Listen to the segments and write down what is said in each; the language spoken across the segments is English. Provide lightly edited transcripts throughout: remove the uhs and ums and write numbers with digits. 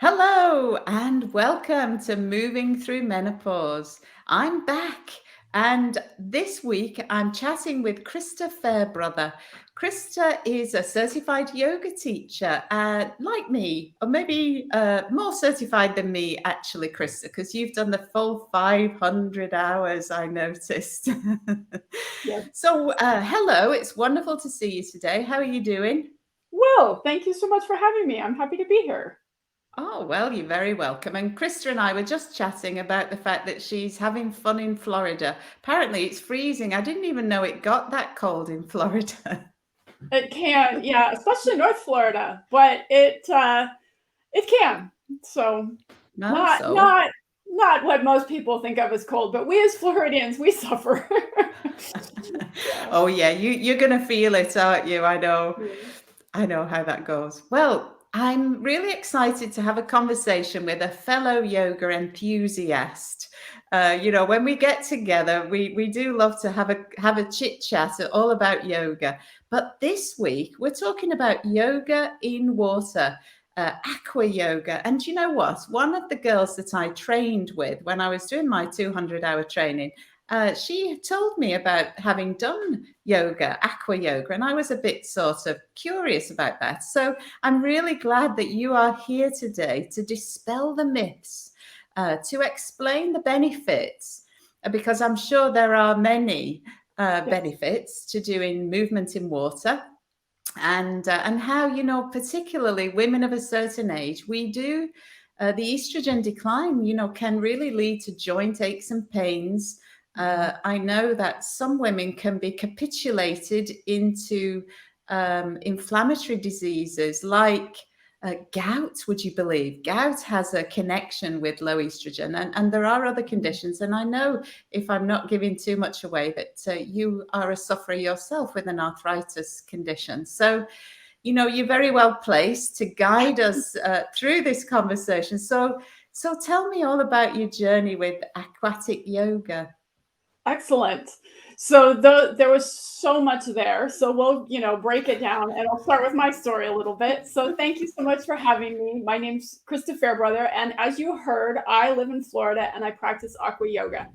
Hello and welcome to Moving Through Menopause. I'm back, and this week I'm chatting with Christa Fairbrother. Christa is a certified yoga teacher, like me, or maybe more certified than me, actually, Christa, because you've done the full 500 hours, I noticed. Yes. So, hello, it's wonderful to see you today. How are you doing? Well, thank you so much for having me. I'm happy to be here. Oh, well, you're very welcome. And Krista and I were just chatting about the fact that she's having fun in Florida. Apparently, it's freezing. I didn't even know it got that cold in Florida. It can, yeah, especially North Florida, but it can. So No, not so. not not what most people think of as cold, but we as Floridians, we suffer. Yeah. Oh, yeah, you're going to feel it, aren't you? I know. Yeah. I know how that goes. Well, I'm really excited to have a conversation with a fellow yoga enthusiast. When we get together, we do love to have a chit chat all about yoga. But this week, we're talking about yoga in water, aqua yoga. And you know what? One of the girls that I trained with when I was doing my 200-hour training, she told me about having done yoga, aqua yoga, and I was a bit sort of curious about that. So I'm really glad that you are here today to dispel the myths, to explain the benefits, because I'm sure there are many Yes. benefits to doing movement in water. And how, particularly women of a certain age, we do the estrogen decline, can really lead to joint aches and pains. I know that some women can be capitulated into inflammatory diseases like gout. Would you believe gout has a connection with low estrogen? And there are other conditions. And I know, if I'm not giving too much away, that you are a sufferer yourself with an arthritis condition. So, you're very well placed to guide us through this conversation. So tell me all about your journey with aquatic yoga. Excellent. So there was so much there. So we'll, break it down and I'll start with my story a little bit. So thank you so much for having me. My name's Christa Fairbrother. And as you heard, I live in Florida and I practice aqua yoga.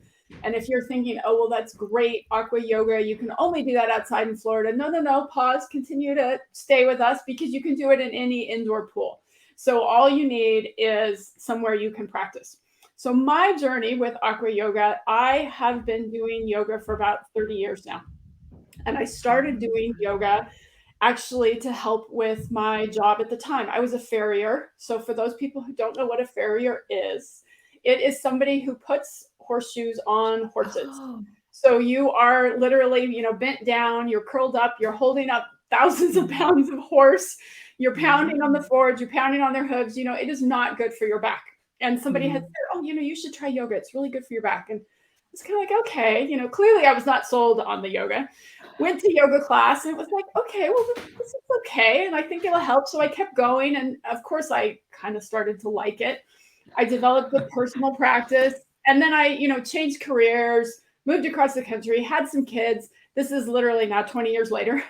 And if you're thinking, oh, well, that's great, aqua yoga, you can only do that outside in Florida. No, no, no, pause, continue to stay with us because you can do it in any indoor pool. So all you need is somewhere you can practice. So my journey with aqua yoga, I have been doing yoga for about 30 years now. And I started doing yoga actually to help with my job at the time. I was a farrier. So for those people who don't know what a farrier is, it is somebody who puts horseshoes on horses. Oh, So you are literally, bent down, you're curled up, you're holding up thousands of pounds of horse, you're pounding on the mm, forge, you're pounding on their hooves. It is not good for your back. And somebody had mm. said, oh, you should try yoga. It's really good for your back. And it's kind of like, okay, clearly I was not sold on the yoga. Went to yoga class and it was like, okay, well, this is okay. And I think it'll help. So I kept going. And of course, I kind of started to like it. I developed a personal practice. And then I, changed careers, moved across the country, had some kids. This is literally now 20 years later.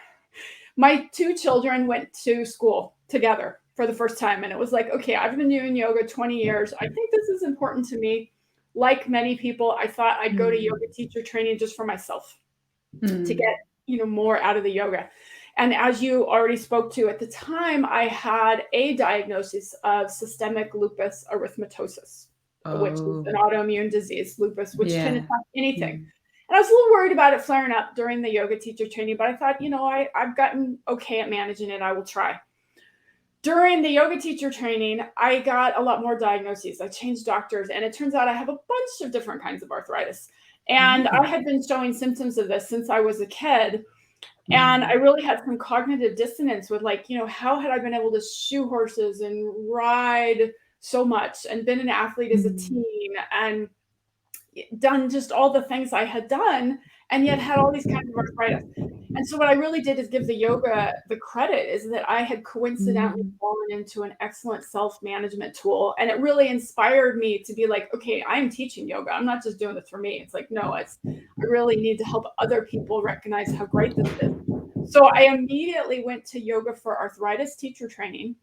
My two children went to school together for the first time. And it was like, okay, I've been doing yoga 20 years. I think this is important to me. Like many people, I thought I'd go to Mm, yoga teacher training just for myself to mm. get, more out of the yoga. And as you already spoke to at the time, I had a diagnosis of systemic lupus erythematosus, which is Oh, an autoimmune disease, lupus, which can yeah. attack anything. Mm, And I was a little worried about it flaring up during the yoga teacher training, but I thought, I've gotten okay at managing it. I will try. During the yoga teacher training, I got a lot more diagnoses. I changed doctors, and it turns out I have a bunch of different kinds of arthritis. And I mm, had been showing symptoms of this since I was a kid. And I mm, really had some cognitive dissonance with, like, how had I been able to shoe horses and ride so much and been an athlete as a mm. teen and done just all the things I had done and yet had all these kinds of arthritis. And so what I really did is give the yoga the credit is that I had coincidentally Mm, fallen into an excellent self-management tool. And it really inspired me to be like, okay, I'm teaching yoga. I'm not just doing this for me. It's like, no, I really need to help other people recognize how great this is. So I immediately went to yoga for arthritis teacher training.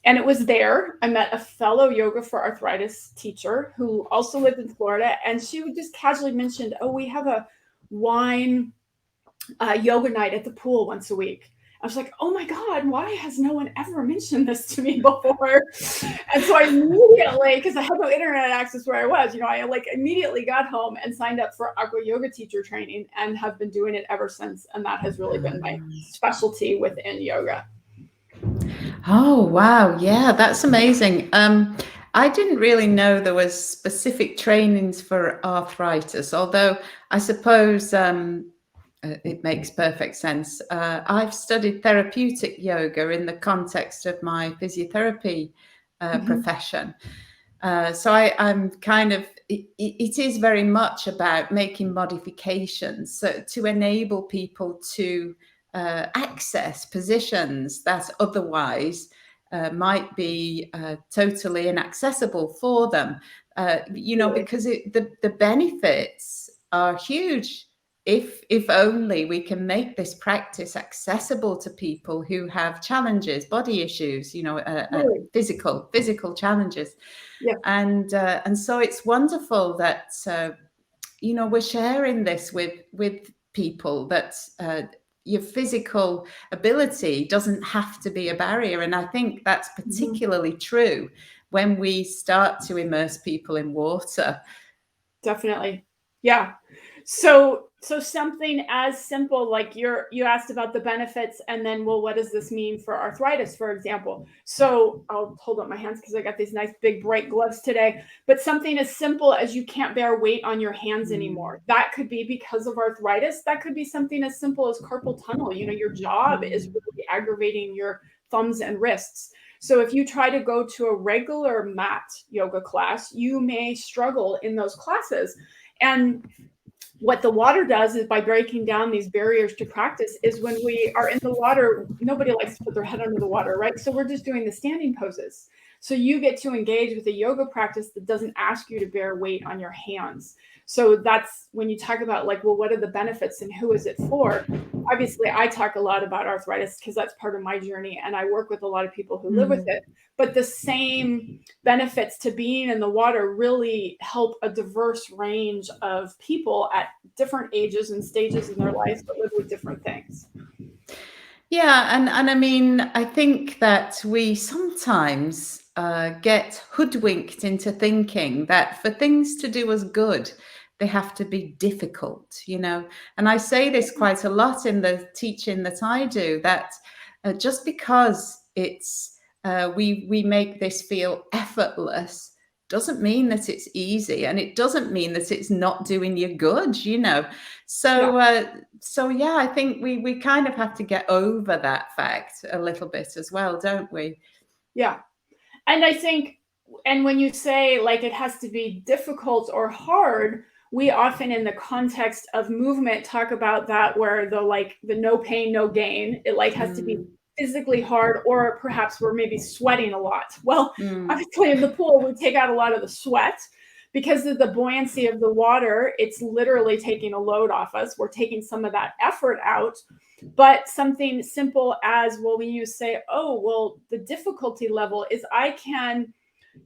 And it was there I met a fellow Yoga for Arthritis teacher who also lived in Florida. And she would just casually mentioned, oh, we have a wine yoga night at the pool once a week. I was like, oh my God, why has no one ever mentioned this to me before? And so I immediately, because I had no internet access where I was, I like immediately got home and signed up for Aqua Yoga Teacher training and have been doing it ever since. And that has really been my specialty within yoga. Oh, wow. Yeah, that's amazing. I didn't really know there was specific trainings for arthritis, although I suppose it makes perfect sense. I've studied therapeutic yoga in the context of my physiotherapy profession. So I'm kind of, it is very much about making modifications to enable people to access positions that otherwise might be totally inaccessible for them. Because the benefits are huge. If only we can make this practice accessible to people who have challenges, body issues, physical challenges. Yeah. And so it's wonderful that we're sharing this with people, that your physical ability doesn't have to be a barrier. And I think that's particularly true when we start to immerse people in water. Definitely. Yeah. So something as simple like you asked about the benefits, and then, well, what does this mean for arthritis, for example? So I'll hold up my hands because I got these nice big bright gloves today. But something as simple as you can't bear weight on your hands anymore. That could be because of arthritis. That could be something as simple as carpal tunnel. Your job is really aggravating your thumbs and wrists. So if you try to go to a regular mat yoga class, you may struggle in those classes. And what the water does is, by breaking down these barriers to practice, is when we are in the water, nobody likes to put their head under the water, right? So we're just doing the standing poses. So you get to engage with a yoga practice that doesn't ask you to bear weight on your hands. So that's when you talk about like, well, what are the benefits and who is it for? Obviously, I talk a lot about arthritis because that's part of my journey, and I work with a lot of people who live with it. But the same benefits to being in the water really help a diverse range of people at different ages and stages in their lives that live with different things. Yeah, and I mean, I think that we sometimes get hoodwinked into thinking that for things to do us good, they have to be difficult, And I say this quite a lot in the teaching that I do, that just because it's we make this feel effortless doesn't mean that it's easy, and it doesn't mean that it's not doing you good, So yeah, I think we kind of have to get over that fact a little bit as well, don't we? Yeah. And I think, and when you say like it has to be difficult or hard, we often in the context of movement talk about that, where the no pain, no gain, it like has to be physically hard, or perhaps we're maybe sweating a lot. Well, obviously in the pool, we take out a lot of the sweat because of the buoyancy of the water. It's literally taking a load off us. We're taking some of that effort out. But something simple as, well, when you say, oh, well, the difficulty level is I can,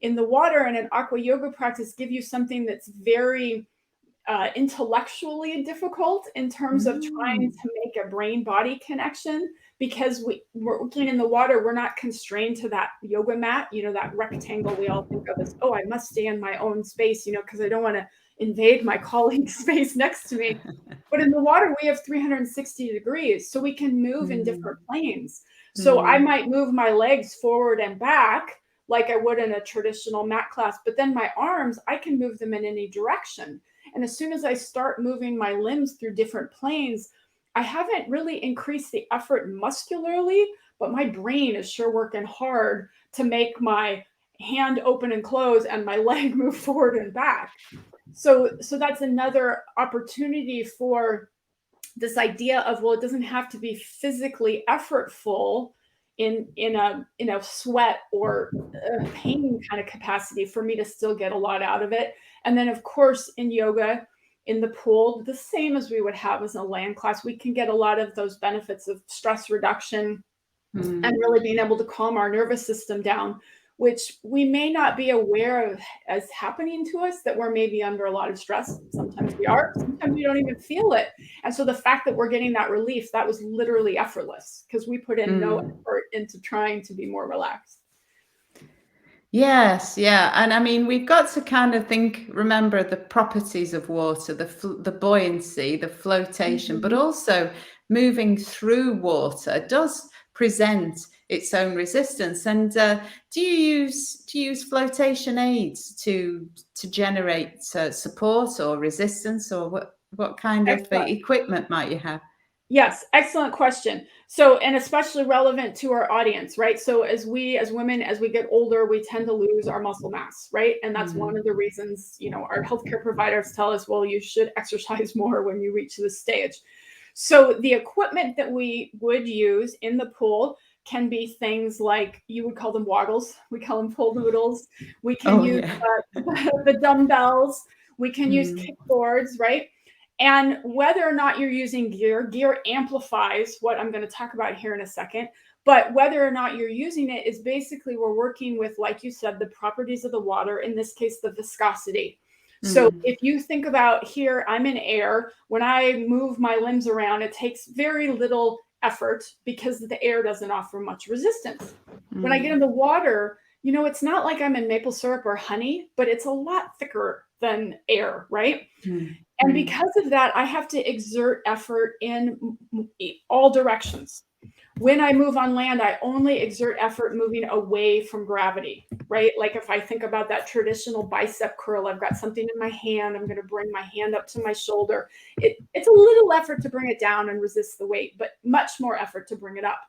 in the water in an aqua yoga practice, give you something that's very intellectually difficult in terms of trying to make a brain-body connection, because we're working in the water. We're not constrained to that yoga mat, that rectangle we all think of as, oh, I must stay in my own space, because I don't want to invade my colleague's space next to me. But in the water, we have 360 degrees, so we can move in different planes. So I might move my legs forward and back like I would in a traditional mat class, but then my arms, I can move them in any direction. And as soon as I start moving my limbs through different planes, I haven't really increased the effort muscularly, but my brain is sure working hard to make my hand open and close and my leg move forward and back. So that's another opportunity for this idea of, well, it doesn't have to be physically effortful in a sweat or pain kind of capacity for me to still get a lot out of it. And then, of course, in yoga, in the pool, the same as we would have as a land class, we can get a lot of those benefits of stress reduction, and really being able to calm our nervous system down, which we may not be aware of as happening to us, that we're maybe under a lot of stress. Sometimes we are, sometimes we don't even feel it. And so the fact that we're getting that relief, that was literally effortless because we put in no effort into trying to be more relaxed. Yes, yeah. And I mean, we've got to kind of remember the properties of water, the buoyancy, the flotation, but also moving through water does present its own resistance. And do you use flotation aids to generate support or resistance, or what kind of equipment might you have? Yes, excellent question. So, and especially relevant to our audience, right? So as women, as we get older, we tend to lose our muscle mass, right? And that's one of the reasons, our healthcare providers tell us, well, you should exercise more when you reach this stage. So the equipment that we would use in the pool can be things like, you would call them woggles. We call them pool noodles. We can use the dumbbells. We can use kickboards, right? And whether or not you're using gear amplifies what I'm going to talk about here in a second. But whether or not you're using it is basically, we're working with, like you said, the properties of the water, in this case, the viscosity. So if you think about here, I'm in air. When I move my limbs around, it takes very little effort because the air doesn't offer much resistance. When I get in the water, it's not like I'm in maple syrup or honey, but it's a lot thicker than air, right? And because of that, I have to exert effort in all directions. When I move on land, I only exert effort moving away from gravity, right? Like if I think about that traditional bicep curl, I've got something in my hand, I'm going to bring my hand up to my shoulder. It's a little effort to bring it down and resist the weight, but much more effort to bring it up.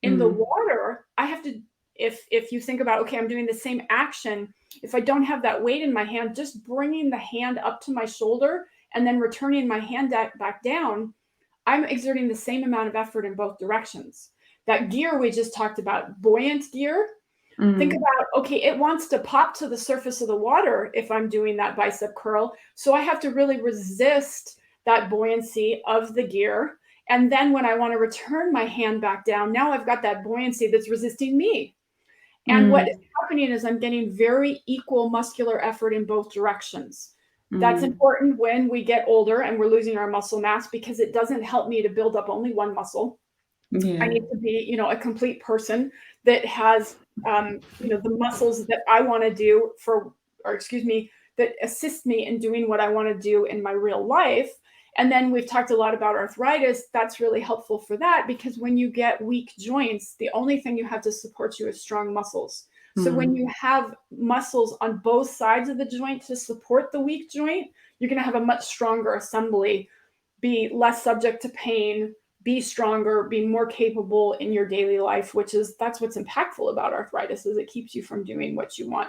In the water, I have to, if you think about, okay, I'm doing the same action, if I don't have that weight in my hand, just bringing the hand up to my shoulder and then returning my hand back down, I'm exerting the same amount of effort in both directions. That gear we just talked about, buoyant gear, think about, okay, it wants to pop to the surface of the water if I'm doing that bicep curl. So I have to really resist that buoyancy of the gear. And then when I want to return my hand back down, now I've got that buoyancy that's resisting me. And what is happening is I'm getting very equal muscular effort in both directions. That's important when we get older and we're losing our muscle mass, because it doesn't help me to build up only one muscle. I need to be, a complete person that has, the muscles that I want to do that assist me in doing what I want to do in my real life. And then we've talked a lot about arthritis. That's really helpful for that, because when you get weak joints, the only thing you have to support you is strong muscles. So when you have muscles on both sides of the joint to support the weak joint, you're going to have a much stronger assembly, be less subject to pain, be stronger, be more capable in your daily life, that's what's impactful about arthritis, is it keeps you from doing what you want.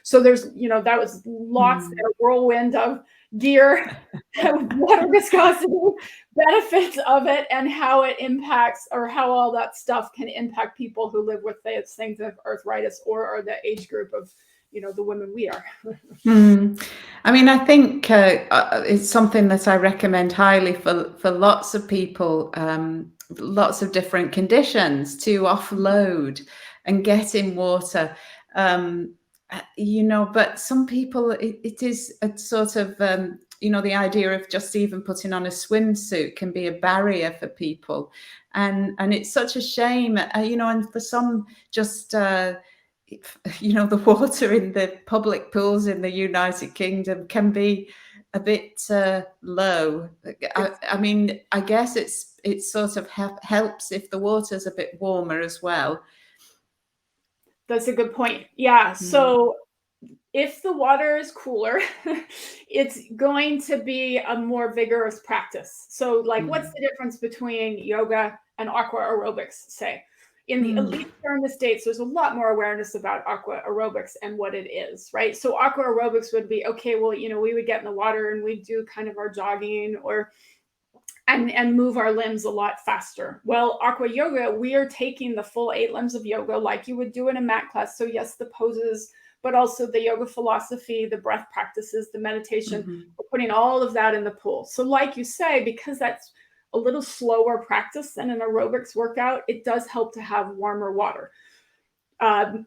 So there's, that was lots of a whirlwind of gear, water viscosity, benefits of it, and how it impacts, or how all that stuff can impact people who live with these things of arthritis, or are the age group of, the women we are. I mean, I think it's something that I recommend highly for lots of people, lots of different conditions, to offload and get in water. But some people, it is a sort of, the idea of just even putting on a swimsuit can be a barrier for people. And it's such a shame, and for some, just, the water in the public pools in the United Kingdom can be a bit low. I mean, I guess it sort of helps if the water's a bit warmer as well. That's a good point. Yeah. So if the water is cooler, it's going to be a more vigorous practice. So what's the difference between yoga and aqua aerobics, say? At least here in the States, there's a lot more awareness about aqua aerobics and what it is, right? So aqua aerobics would be, okay, well, we would get in the water and we'd do kind of our jogging and move our limbs a lot faster. Well, aqua yoga, we are taking the full 8 limbs of yoga like you would do in a mat class. So yes, the poses, but also the yoga philosophy, the breath practices, the meditation, we're putting all of that in the pool. So like you say, because that's a little slower practice than an aerobics workout, it does help to have warmer water.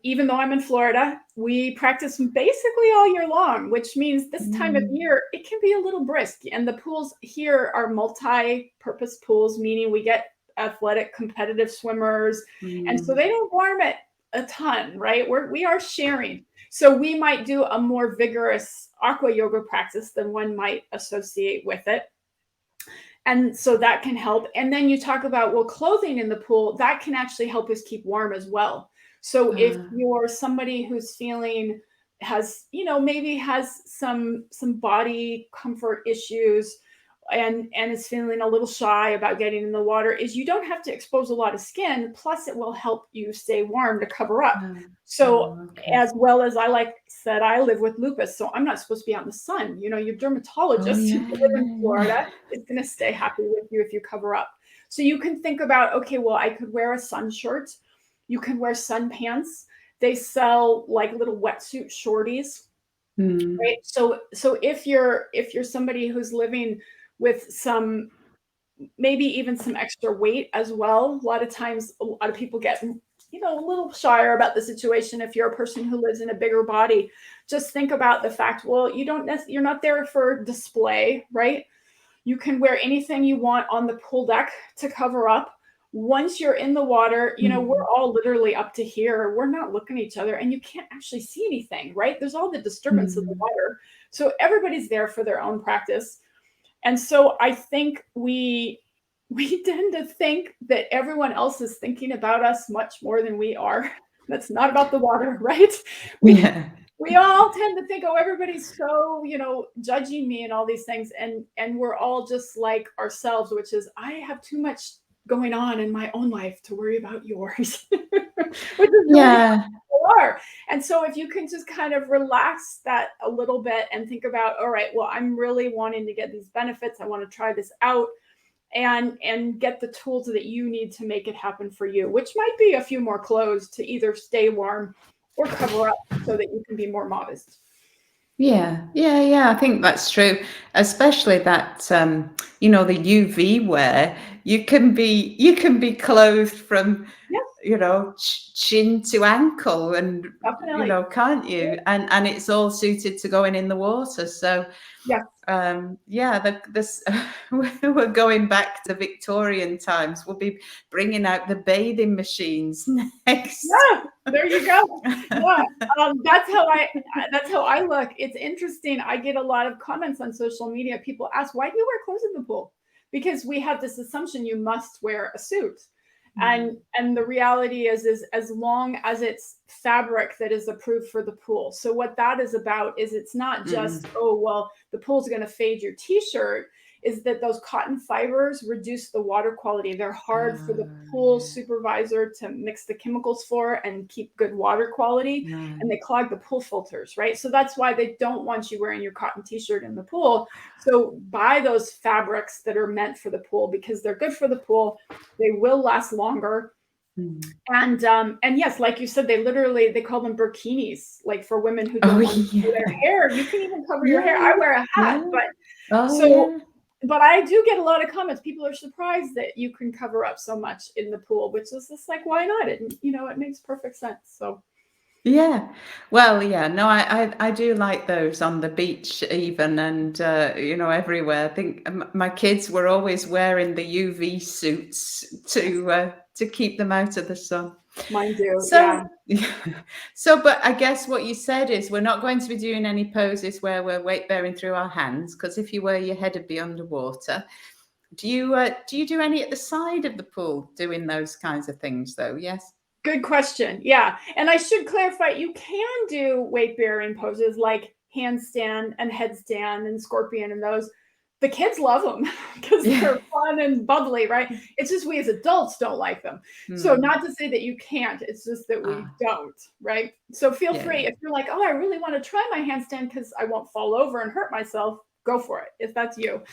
Even though I'm in Florida, we practice basically all year long, which means this time of year, it can be a little brisk. And the pools here are multi-purpose pools, meaning we get athletic competitive swimmers. And so they don't warm it a ton, right? We are sharing. So we might do a more vigorous aqua yoga practice than one might associate with it. And so that can help. And then you talk about, well, clothing in the pool, that can actually help us keep warm as well. So if you're somebody who's maybe has some body comfort issues and is feeling a little shy about getting in the water, is you don't have to expose a lot of skin. Plus it will help you stay warm to cover up. So as well as I live with lupus, so I'm not supposed to be out in the sun. Your dermatologist who live in Florida is going to stay happy with you if you cover up. So you can think about, okay, well, I could wear a sun shirt. You can wear sun pants. They sell like little wetsuit shorties, right? So if you're somebody who's living with maybe even some extra weight as well, a lot of times, a lot of people get, a little shyer about the situation. If you're a person who lives in a bigger body, just think about the fact, well, you're not there for display, right? You can wear anything you want on the pool deck to cover up. Once you're in the water, we're all literally up to here. We're not looking at each other and you can't actually see anything, right? There's all the disturbance of the water. So everybody's there for their own practice. And so I think we tend to think that everyone else is thinking about us much more than we are. That's not about the water, right? We all tend to think, oh, everybody's so, judging me and all these things. And we're all just like ourselves, which is, I have too much going on in my own life to worry about yours. Which is really people are. And so if you can just kind of relax that a little bit and think about, all right, well, I'm really wanting to get these benefits. I want to try this out and get the tools that you need to make it happen for you, which might be a few more clothes to either stay warm or cover up so that you can be more modest. Yeah. I think that's true, especially that the UV wear. You can be clothed from chin to ankle, and Definitely. can't you? And it's all suited to going in the water. So this we're going back to Victorian times. We'll be bringing out the bathing machines next. Yeah, there you go. Yeah, that's how I look. It's interesting. I get a lot of comments on social media. People ask, why do you wear clothes in the pool? Because we have this assumption you must wear a suit. And the reality is as long as it's fabric that is approved for the pool. So what that is about is it's not just, oh, well, the pool's going to fade your t-shirt, is that those cotton fibers reduce the water quality. They're hard for the pool supervisor to mix the chemicals for and keep good water quality. And they clog the pool filters, right? So that's why they don't want you wearing your cotton t-shirt in the pool. So buy those fabrics that are meant for the pool because they're good for the pool. They will last longer. And yes, like you said, they call them burkinis, like for women who don't want to cover their hair. You can even cover your hair. I wear a hat, but I do get a lot of comments. People are surprised that you can cover up so much in the pool, which is just like, why not? It makes perfect sense. So. Yeah. Well, yeah, no, I do like those on the beach even, and everywhere. I think my kids were always wearing the UV suits to keep them out of the sun. Mine do. So, but I guess what you said is we're not going to be doing any poses where we're weight bearing through our hands, because if you were, your head would be underwater. Do you do any at the side of the pool doing those kinds of things though? Yes. Good question. Yeah. And I should clarify, you can do weight bearing poses like handstand and headstand and scorpion and those. The kids love them because they're fun and bubbly, right? It's just we as adults don't like them. So not to say that you can't, it's just that we don't, right? So feel free if you're like, oh, I really want to try my handstand because I won't fall over and hurt myself, go for it if that's you.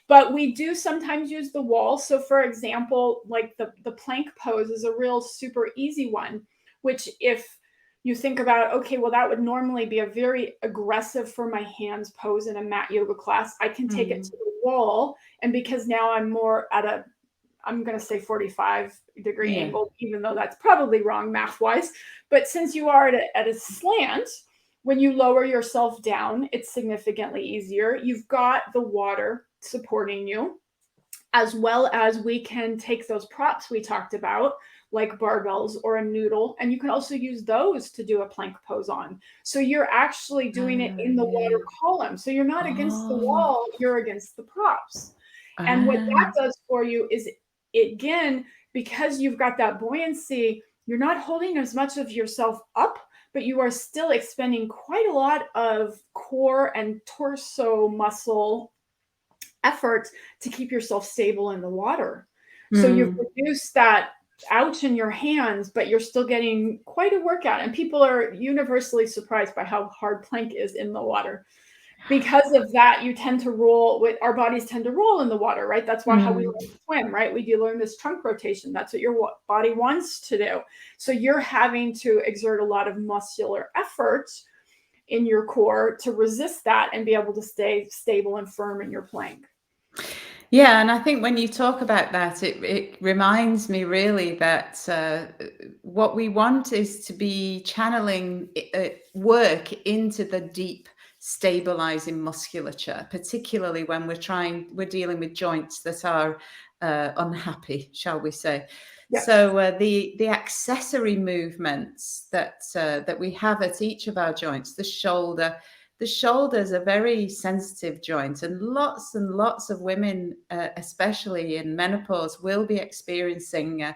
But we do sometimes use the wall. So for example, like the plank pose is a real super easy one, which if you think about, okay, well, that would normally be a very aggressive for my hands pose in a mat yoga class. I can take it to the wall. And because now I'm more at a, I'm going to say 45-degree angle, even though that's probably wrong math-wise. But since you are at a slant, when you lower yourself down, it's significantly easier. You've got the water supporting you, as well as we can take those props we talked about, like barbells or a noodle, and you can also use those to do a plank pose on. So you're actually doing it in the water column. So you're not against the wall, you're against the props. And what that does for you is, again, because you've got that buoyancy, you're not holding as much of yourself up, but you are still expending quite a lot of core and torso muscle effort to keep yourself stable in the water. So you've reduced that ouch in your hands, but you're still getting quite a workout. And people are universally surprised by how hard plank is in the water. Because of that, you tend to roll with, our bodies tend to roll in the water, right? That's why how we learn to swim, right? We do learn this trunk rotation. That's what your body wants to do. So you're having to exert a lot of muscular effort in your core to resist that and be able to stay stable and firm in your plank. Yeah, and I think when you talk about that, it reminds me really that what we want is to be channeling work into the deep, stabilizing musculature, particularly when we're dealing with joints that are unhappy, shall we say. Yes. So the accessory movements that we have at each of our joints, the shoulder is a very sensitive joint, and lots of women, especially in menopause, will be experiencing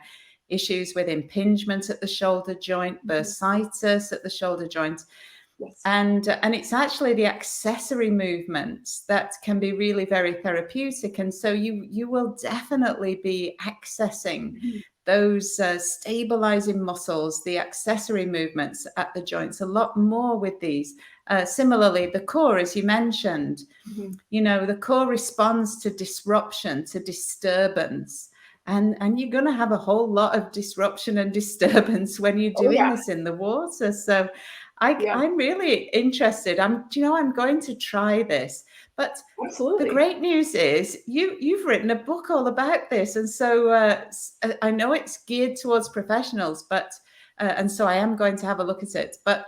issues with impingement at the shoulder joint, bursitis at the shoulder joint. Yes. And it's actually the accessory movements that can be really very therapeutic. And so you will definitely be accessing those stabilizing muscles, the accessory movements at the joints, a lot more with these. Similarly, the core, as you mentioned, you know, the core responds to disruption, to disturbance. And you're going to have a whole lot of disruption and disturbance when you're doing this in the water. So I'm really interested. I'm going to try this. But absolutely, the great news is you've written a book all about this, and so I know it's geared towards professionals, but and so I am going to have a look at it. But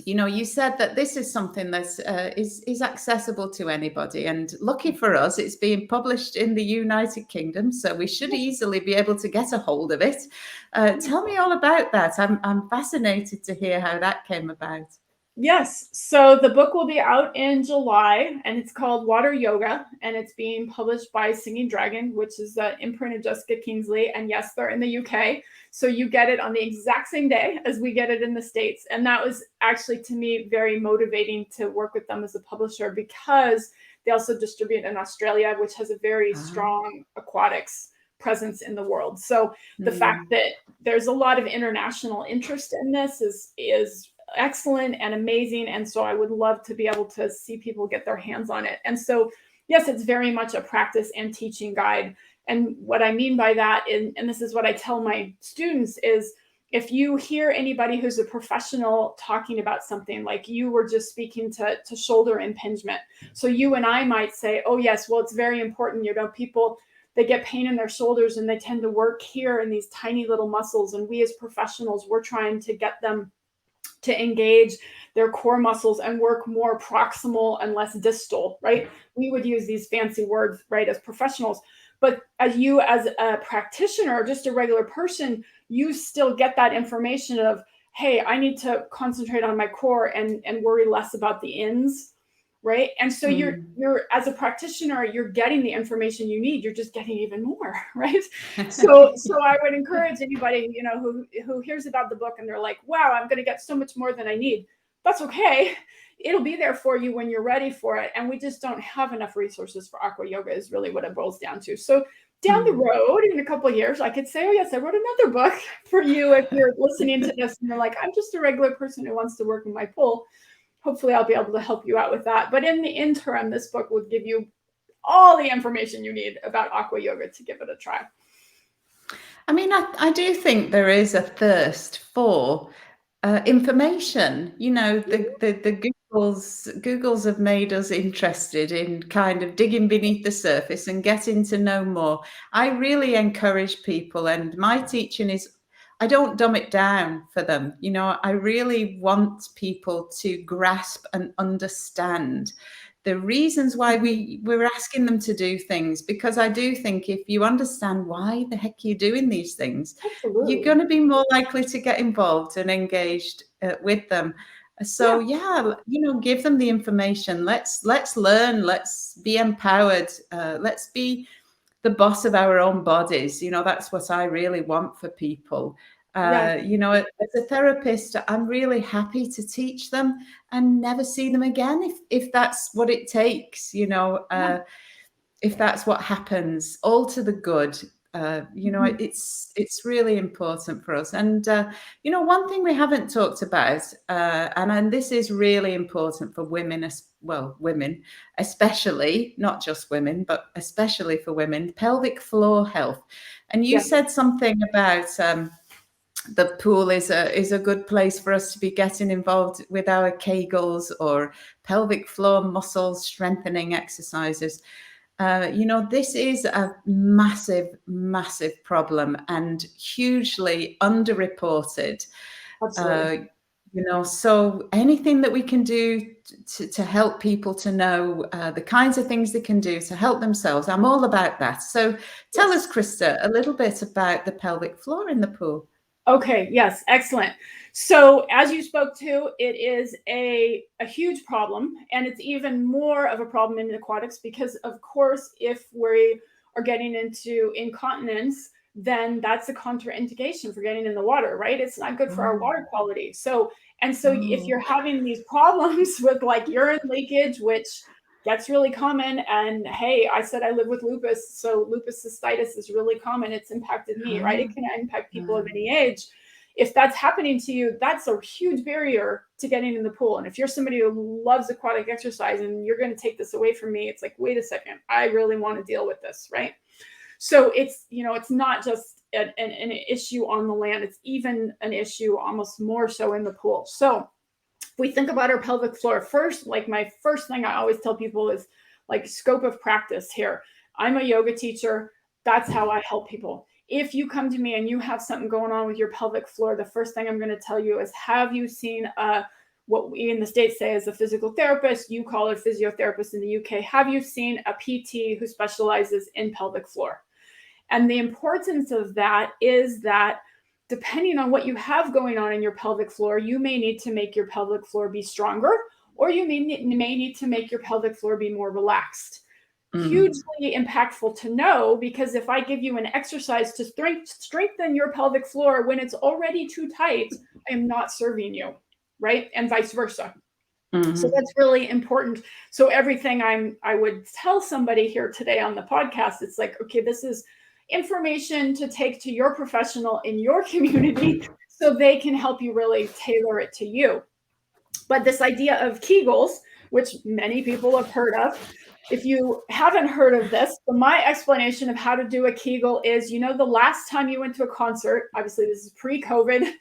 you know, you said that this is something that is accessible to anybody, and lucky for us, it's being published in the United Kingdom, so we should easily be able to get a hold of it. Tell me all about that. I'm fascinated to hear how that came about. Yes. So the book will be out in July, and it's called Water Yoga, and it's being published by Singing Dragon, which is the imprint of Jessica Kingsley. And yes, they're in the UK. So you get it on the exact same day as we get it in the States. And that was actually, to me, very motivating to work with them as a publisher, because they also distribute in Australia, which has a very strong aquatics presence in the world. So the fact that there's a lot of international interest in this is excellent and amazing. And so I would love to be able to see people get their hands on it. And so, yes, it's very much a practice and teaching guide. And what I mean by that, and this is what I tell my students, is if you hear anybody who's a professional talking about something, like you were just speaking to shoulder impingement. So you and I might say, oh yes, well, it's very important. You know, people, they get pain in their shoulders and they tend to work here in these tiny little muscles. And we as professionals, we're trying to get them to engage their core muscles and work more proximal and less distal, right? We would use these fancy words, right, as professionals. But as a practitioner, just a regular person, you still get that information of, hey, I need to concentrate on my core and worry less about the ins, right? And so you're as a practitioner, you're getting the information you need. You're just getting even more, right? So I would encourage anybody, you know, who hears about the book and they're like, wow, I'm going to get so much more than I need. That's okay. It'll be there for you when you're ready for it. And we just don't have enough resources for aqua yoga is really what it boils down to. So down the road, in a couple of years, I could say, oh yes, I wrote another book for you. If you're listening to this and you're like, I'm just a regular person who wants to work in my pool. Hopefully I'll be able to help you out with that. But in the interim, this book will give you all the information you need about aqua yoga to give it a try. I mean, I do think there is a thirst for information. The Googles have made us interested in kind of digging beneath the surface and getting to know more. I really encourage people, and my teaching is, I don't dumb it down for them. I really want people to grasp and understand the reasons why we're asking them to do things, because I do think if you understand why the heck you're doing these things, Absolutely. you're going to be more likely to get involved and engaged with them. So give them the information. Let's learn. Let's be empowered. Let's be the boss of our own bodies. That's what I really want for people. As a therapist, I'm really happy to teach them and never see them again if that's what it takes. If that's what happens, all to the good. It's really important for us. And one thing we haven't talked about, and this is really important for women, women especially, not just women, but especially for women, pelvic floor health. And you said something about the pool is a good place for us to be getting involved with our Kegels or pelvic floor muscle strengthening exercises. This is a massive, massive problem and hugely underreported. Absolutely. So anything that we can do to help people to know the kinds of things they can do to help themselves, I'm all about that. So tell us, Christa, a little bit about the pelvic floor in the pool. Okay, yes, excellent. So as you spoke to, it is a huge problem, and it's even more of a problem in aquatics because, of course, if we are getting into incontinence, then that's a contraindication for getting in the water, right? It's not good for our water quality. So if you're having these problems with like urine leakage, which gets really common, and hey, I said I live with lupus, so lupus cystitis is really common. It's impacted me, right? It can impact people of any age. If that's happening to you, that's a huge barrier to getting in the pool. And if you're somebody who loves aquatic exercise and you're going to take this away from me, it's like, wait a second, I really want to deal with this, right? So it's not just an issue on the land. It's even an issue almost more so in the pool. So if we think about our pelvic floor first, like my first thing I always tell people is like scope of practice here. I'm a yoga teacher. That's how I help people. If you come to me and you have something going on with your pelvic floor, the first thing I'm going to tell you is, have you seen what we in the States say is a physical therapist? You call it a physiotherapist in the UK. Have you seen a PT who specializes in pelvic floor? And the importance of that is that depending on what you have going on in your pelvic floor, you may need to make your pelvic floor be stronger, or you may need to make your pelvic floor be more relaxed. Hugely impactful to know, because if I give you an exercise to strengthen your pelvic floor when it's already too tight, I am not serving you, right? And vice versa. So that's really important. So everything I would tell somebody here today on the podcast, it's like, okay, this is information to take to your professional in your community so they can help you really tailor it to you. But this idea of Kegels, which many people have heard of, if you haven't heard of this, my explanation of how to do a Kegel is, the last time you went to a concert, obviously this is pre-COVID.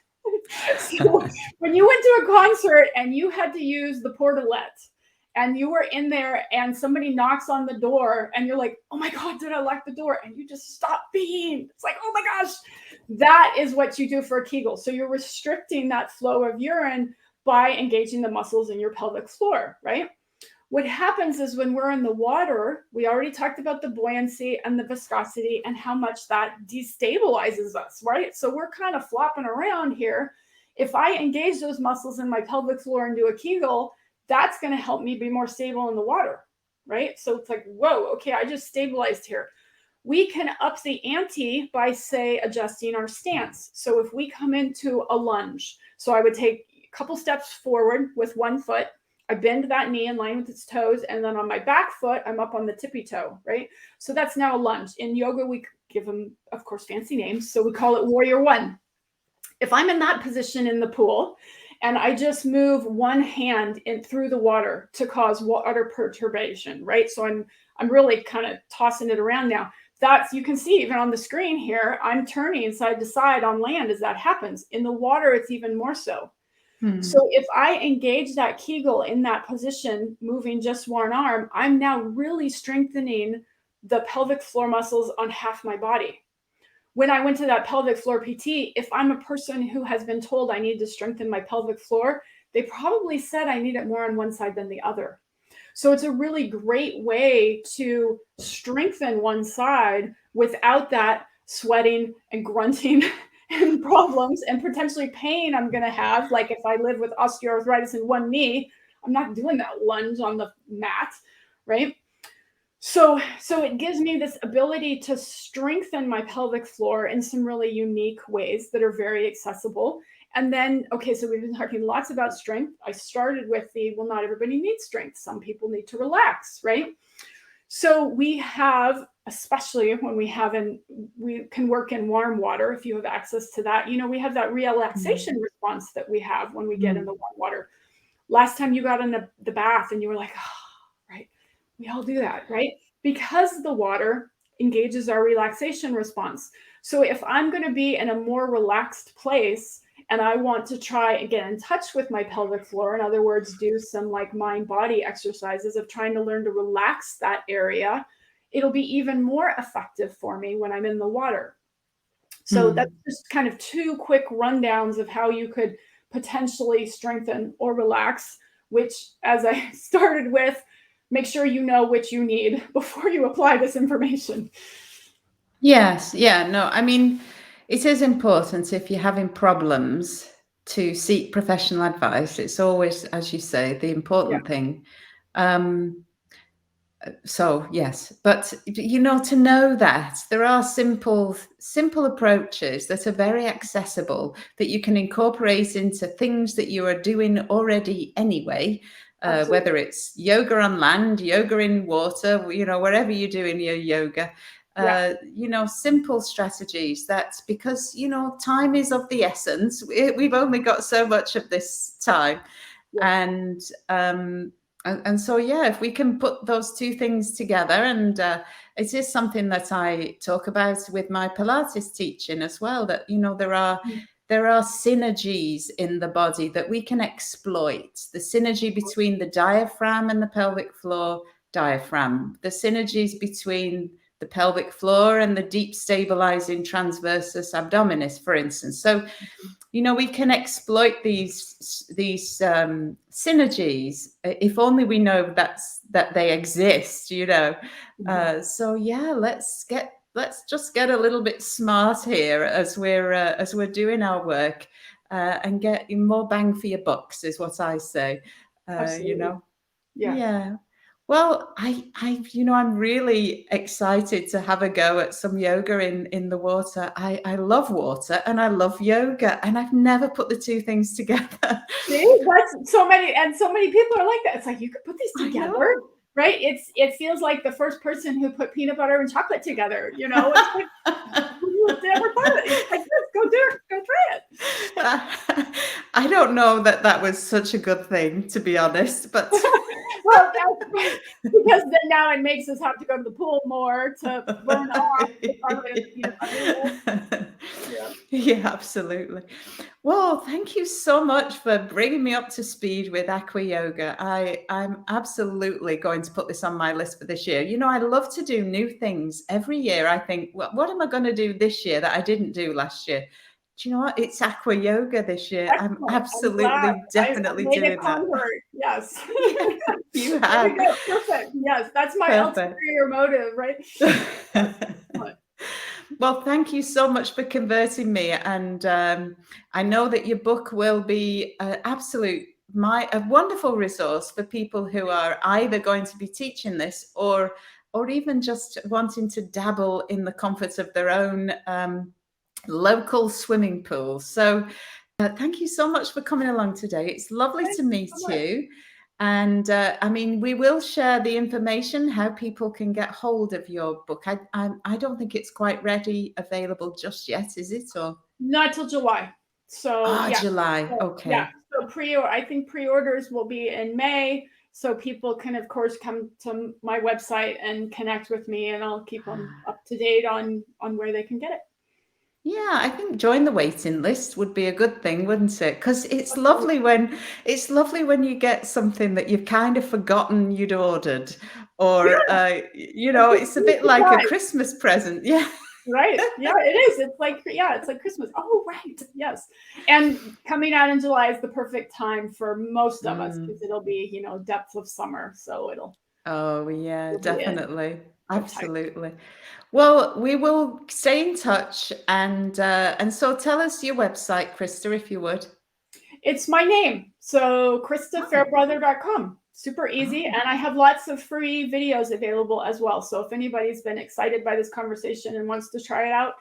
So when you went to a concert and you had to use the portalette and you were in there and somebody knocks on the door and you're like, oh my God, did I lock the door? And you just stop being, it's like, oh my gosh, that is what you do for a Kegel. So you're restricting that flow of urine by engaging the muscles in your pelvic floor, right? What happens is when we're in the water, we already talked about the buoyancy and the viscosity and how much that destabilizes us, right? So we're kind of flopping around here. If I engage those muscles in my pelvic floor and do a Kegel, that's going to help me be more stable in the water, right? So it's like, whoa, okay, I just stabilized here. We can up the ante by, say, adjusting our stance. So if we come into a lunge, so I would take a couple steps forward with one foot, I bend that knee in line with its toes, and then on my back foot, I'm up on the tippy toe, right? So that's now a lunge. In yoga, we give them, of course, fancy names. So we call it Warrior One. If I'm in that position in the pool, and I just move one hand in through the water to cause water perturbation, right? So I'm really kind of tossing it around now. That's, you can see even on the screen here, I'm turning side to side on land as that happens. In the water, it's even more so. So if I engage that Kegel in that position, moving just one arm, I'm now really strengthening the pelvic floor muscles on half my body. When I went to that pelvic floor PT, if I'm a person who has been told I need to strengthen my pelvic floor, they probably said I need it more on one side than the other. So it's a really great way to strengthen one side without that sweating and grunting and problems and potentially pain I'm going to have. Like if I live with osteoarthritis in one knee, I'm not doing that lunge on the mat, right? So it gives me this ability to strengthen my pelvic floor in some really unique ways that are very accessible. And then, okay, so we've been talking lots about strength. I started with well, not everybody needs strength. Some people need to relax, right? So we have, especially when we can work in warm water, if you have access to that, we have that relaxation response that we have when we get in the warm water. Last time you got in the bath and you were like, oh, right? We all do that, right? Because the water engages our relaxation response. So if I'm going to be in a more relaxed place and I want to try and get in touch with my pelvic floor, in other words, do some like mind-body exercises of trying to learn to relax that area, it'll be even more effective for me when I'm in the water. So that's just kind of two quick rundowns of how you could potentially strengthen or relax, which, as I started with, make sure you know which you need before you apply this information. Yes. Yeah. No, I mean, it is important if you're having problems to seek professional advice. It's always, as you say, the important thing. So yes, but to know that there are simple approaches that are very accessible that you can incorporate into things that you are doing already anyway, whether it's yoga on land, yoga in water, wherever you're doing your yoga. Simple strategies because time is of the essence. We've only got so much of this time. And so, if we can put those two things together, and it is something that I talk about with my Pilates teaching as well, that, there are synergies in the body that we can exploit. The synergy between the diaphragm and the pelvic floor diaphragm, the synergies between the pelvic floor and the deep stabilizing transversus abdominis, for instance. So, we can exploit these synergies if only we know that they exist. So let's just get a little bit smart here as we're doing our work, and get more bang for your bucks, is what I say. Yeah. Well, I'm really excited to have a go at some yoga in the water. I love water and I love yoga, and I've never put the two things together. See, that's so many people are like that. It's like, you could put these together, right? It feels like the first person who put peanut butter and chocolate together. It's like, who never thought of it? It's like, go try it. I don't know that was such a good thing, to be honest, but. Well, that's because then now it makes us have to go to the pool more to burn off. Yeah, absolutely. Well, thank you so much for bringing me up to speed with Aqua Yoga. I'm absolutely going to put this on my list for this year. I love to do new things every year. I think, what am I going to do this year that I didn't do last year? Do you know what? It's Aqua Yoga this year. Excellent. I'm absolutely, definitely doing that. Yes. You have. Perfect. Yes, that's my ulterior motive, right? Well, thank you so much for converting me. And I know that your book will be a wonderful resource for people who are either going to be teaching this or even just wanting to dabble in the comfort of their own local swimming pool. So thank you so much for coming along today. It's lovely to meet you. And we will share the information, how people can get hold of your book. I don't think it's quite ready, available just yet, is it? Or not till July. So July. Okay. Yeah. So I think pre-orders will be in May. So people can, of course, come to my website and connect with me, and I'll keep them up to date on where they can get it. Yeah, I think join the waiting list would be a good thing, wouldn't it? Because Absolutely. it's lovely when you get something that you've kind of forgotten you'd ordered, or Yeah, it's it's a a bit like a surprise. Christmas present. Yeah. Right. Yeah, it is. It's like, yeah, it's like Christmas. Oh, right. Yes. And coming out in July is the perfect time for most of us because Mm. it'll be, depths of summer. So Oh, yeah, it'll be in. definitely. So tight. Absolutely. Well, we will stay in touch, and so tell us your website, Krista, if you would. It's my name. So Oh, KristaFairbrother.com. Super easy. oh, And I have lots of free videos available as well. So if anybody's been excited by this conversation and wants to try it out,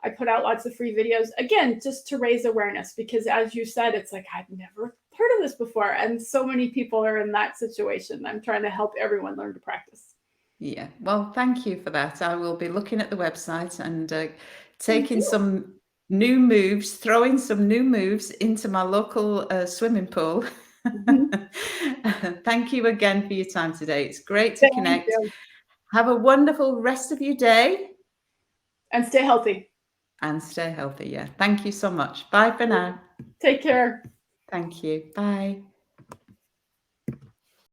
I put out lots of free videos. Again, just to raise awareness, because as you said, it's like, I've never heard of this before. And so many people are in that situation. I'm trying to help everyone learn to practice. yeah. Well, thank you for that. I will be looking at the website and Thank taking you. some new moves, throwing some new moves into my local swimming pool. Mhm. Thank you again for your time today. It's great to Thank connect. you. Have a wonderful rest of your day And stay healthy. and stay healthy. Yeah. Thank you so much. Bye for now. Take care. Thank you. Bye.